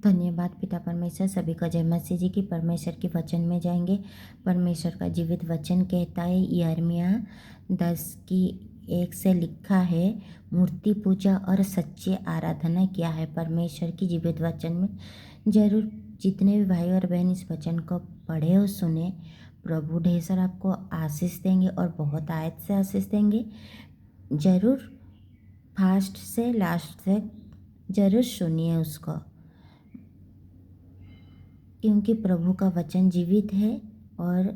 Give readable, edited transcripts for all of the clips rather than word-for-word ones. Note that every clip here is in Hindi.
धन्यवाद पिता परमेश्वर। सभी का जय मसीह जी की। परमेश्वर के वचन में जाएंगे। परमेश्वर का जीवित वचन कहता है, यिर्मयाह 10:1 से लिखा है, मूर्ति पूजा और सच्ची आराधना क्या है। परमेश्वर की जीवित वचन में जरूर जितने भी भाई और बहन इस वचन को पढ़े और सुने, प्रभु ढेर सारा आपको आशीष देंगे और बहुत आयत से आशीष देंगे। जरूर फास्ट से लास्ट तक जरूर सुनिए उसको, क्योंकि प्रभु का वचन जीवित है और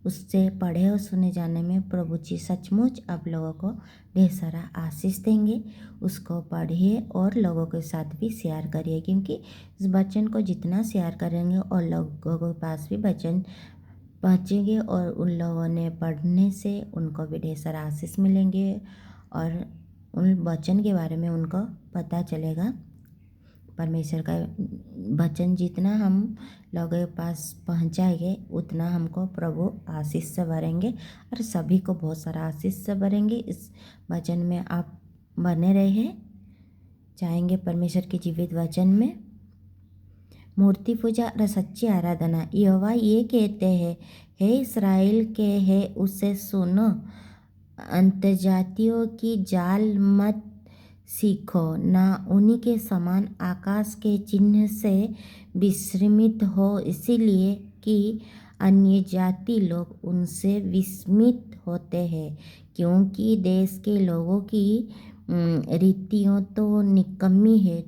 उससे पढ़े और सुने जाने में प्रभु जी सचमुच आप लोगों को ढेर सारा आशीष देंगे। उसको पढ़िए और लोगों के साथ भी शेयर करिए, क्योंकि इस वचन को जितना शेयर करेंगे और लोगों के पास भी वचन पहुँचेंगे और उन लोगों ने पढ़ने से उनको भी ढेर सारा आशीष मिलेंगे और उन वचन के बारे में उनको पता चलेगा। परमेश्वर का वचन जितना हम लोगों के पास पहुंचाएंगे उतना हमको प्रभु आशीष से भरेंगे और सभी को बहुत सारा आशीष से भरेंगे। इस वचन में आप बने रहे जाएंगे परमेश्वर के जीवित वचन में। मूर्ति पूजा और सच्ची आराधना। यहोवा ये कहते हैं, हे इस्राएल के है उसे सुनो, अंतर्जातियों की जाल मत सीखो, ना उन्हीं के समान आकाश के चिन्ह से विस्मित हो, इसीलिए कि अन्य जाति लोग उनसे विस्मित होते हैं, क्योंकि देश के लोगों की रीतियों तो निकम्मी है।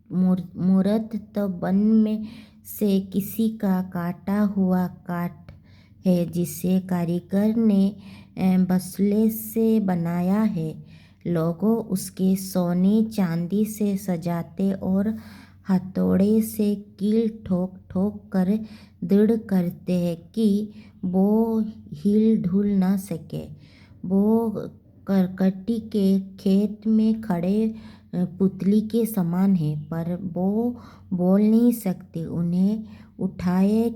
मूरत तो वन में से किसी का काटा हुआ काठ है, जिसे कारीगर ने बसले से बनाया है। लोगों उसके सोने चांदी से सजाते और हथौड़े से कील ठोक ठोक कर दृढ़ करते हैं कि वो हिल ढुल ना सके। वो करकटी के खेत में खड़े पुतली के समान है, पर वो बोल नहीं सकते। उन्हें उठाए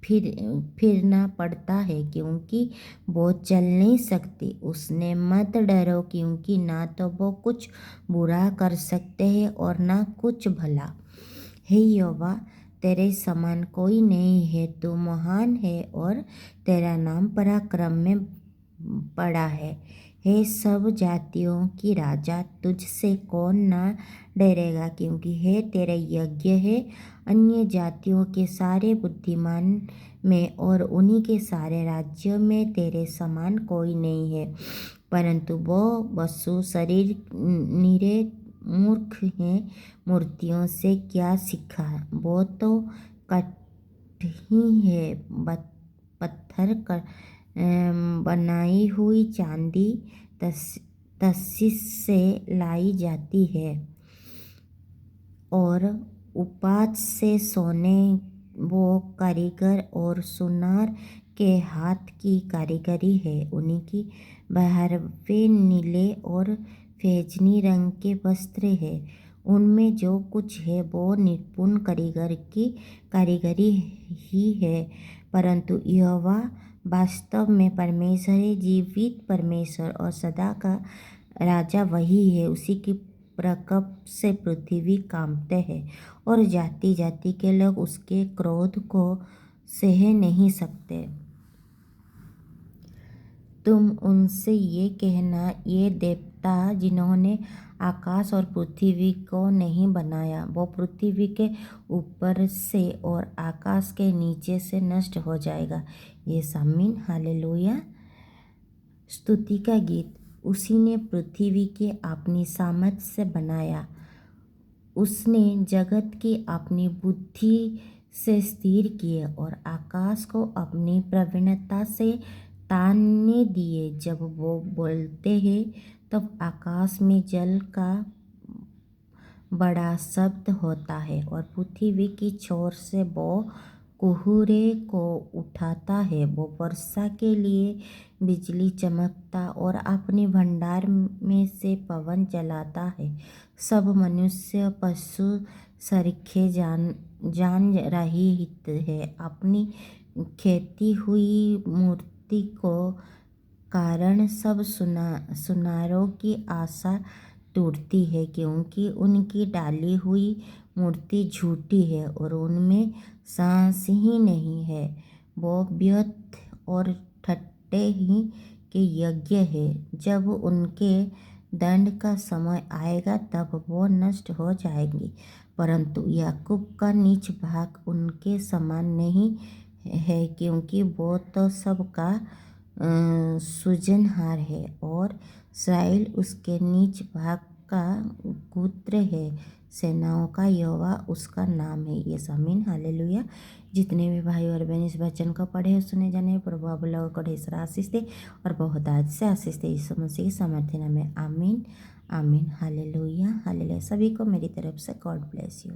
फिरना पड़ता है, क्योंकि वो चल नहीं सकती। उसने मत डरो, क्योंकि ना तो वो कुछ बुरा कर सकते हैं और ना कुछ भला। हे यहोवा, तेरे समान कोई नहीं है, तू महान है और तेरा नाम पराक्रम में बड़ा है। हे सब जातियों की राजा, तुझसे कौन ना डरेगा, क्योंकि हे तेरे यज्ञ है अन्य जातियों के सारे बुद्धिमान में और उन्हीं के सारे राज्यों में तेरे समान कोई नहीं है। परंतु वो वसु शरीर निरे मूर्ख हैं, मूर्तियों से क्या सीखा। वो तो कठी है, पत्थर बनाई हुई चांदी तर्शीश से लाई जाती है और उपाच से सोने वो कारीगर और सुनार के हाथ की कारीगरी है। उन्हीं की बहरवे नीले और फैजनी रंग के वस्त्र है। उनमें जो कुछ है वो निपुण कारीगर की कारीगरी ही है। परंतु यहोवा वास्तव में परमेश्वर है, जीवित परमेश्वर और सदा का राजा वही है। उसी की प्रकोप से पृथ्वी कांपते हैं और जाति जाति के लोग उसके क्रोध को सह नहीं सकते। तुम उनसे ये कहना, ये देवता जिन्होंने आकाश और पृथ्वी को नहीं बनाया, वो पृथ्वी के ऊपर से और आकाश के नीचे से नष्ट हो जाएगा। ये सामीन हालेलुया। स्तुति का गीत। उसी ने पृथ्वी के अपनी सामर्थ से बनाया, उसने जगत की अपनी बुद्धि से स्थिर किए और आकाश को अपनी प्रवीणता से तानने दिए। जब वो बोलते हैं तब आकाश में जल का बड़ा शब्द होता है और पृथ्वी की छोर से वो कुहरे को उठाता है। वो वर्षा के लिए बिजली चमकता और अपने भंडार में से पवन चलाता है। सब मनुष्य पशु सरीखे जान रहित है। अपनी खेती हुई मूर्ति को कारण सब सुनारों की आशा टूटती है, क्योंकि उनकी डाली हुई मूर्ति झूठी है और उनमें साहस ही नहीं है। वो व्यर्थ और ठट्ठे ही के यज्ञ है। जब उनके दंड का समय आएगा तब वो नष्ट हो जाएंगी, परंतु याकूब का नीच भाग उनके समान नहीं है, क्योंकि वो तो सबका सृजनहार है और इस्राएल उसके नीच भाग का गोत्र है। सेनाओं का यहोवा उसका नाम है। ये आमीन, हालेलुया। जितने भी भाई और बहन इस वचन को पढ़े और सुने जाने, प्रभु आप लोगों को ढेर सारा आशीष दे और बहुत आज से आशीष दे। यीशु मसीह की सामर्थ्य नाम में आमीन, आमीन, हालेलुया, हालेलुया। सभी को मेरी तरफ से गॉड ब्लेस यू।